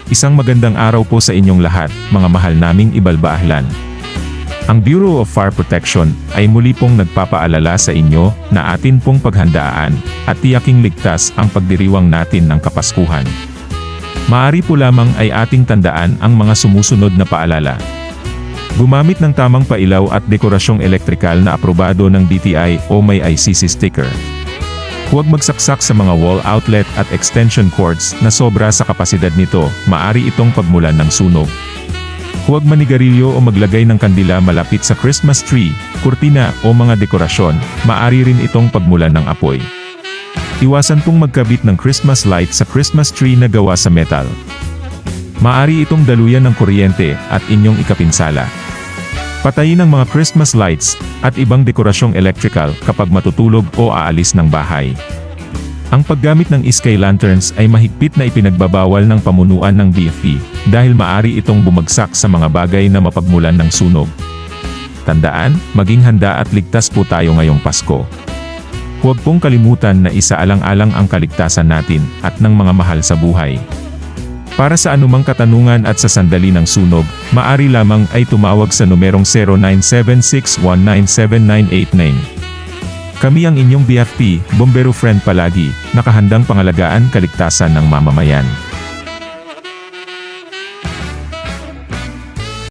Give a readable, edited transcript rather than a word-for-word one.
Isang magandang araw po sa inyong lahat, mga mahal naming ibalbaahlan. Ang Bureau of Fire Protection ay muli pong nagpapaalala sa inyo na atin pong paghandaan at tiyaking ligtas ang pagdiriwang natin ng Kapaskuhan. Maaari po lamang ay ating tandaan ang mga sumusunod na paalala. Gumamit ng tamang pailaw at dekorasyong elektrikal na aprobado ng DTI o may ICC sticker. Huwag magsaksak sa mga wall outlet at extension cords na sobra sa kapasidad nito, maaari itong pagmulan ng sunog. Huwag manigarilyo o maglagay ng kandila malapit sa Christmas tree, kurtina o mga dekorasyon, maaari rin itong pagmulan ng apoy. Iwasan pong magkabit ng Christmas light sa Christmas tree na gawa sa metal. Maaari itong daluyan ng kuryente at inyong ikapinsala. Patayin ang mga Christmas lights at ibang dekorasyong electrical kapag matutulog o aalis ng bahay. Ang paggamit ng sky lanterns ay mahigpit na ipinagbabawal ng pamunuan ng DFP dahil maaari itong bumagsak sa mga bagay na mapagmulan ng sunog. Tandaan, maging handa at ligtas po tayo ngayong Pasko. Huwag pong kalimutan na isaalang-alang ang kaligtasan natin at ng mga mahal sa buhay. Para sa anumang katanungan at sa sandali ng sunog, maaari lamang ay tumawag sa numerong 0976197989. Kami ang inyong BFP, Bombero Friend palagi, nakahandang pangalagaan kaligtasan ng mamamayan.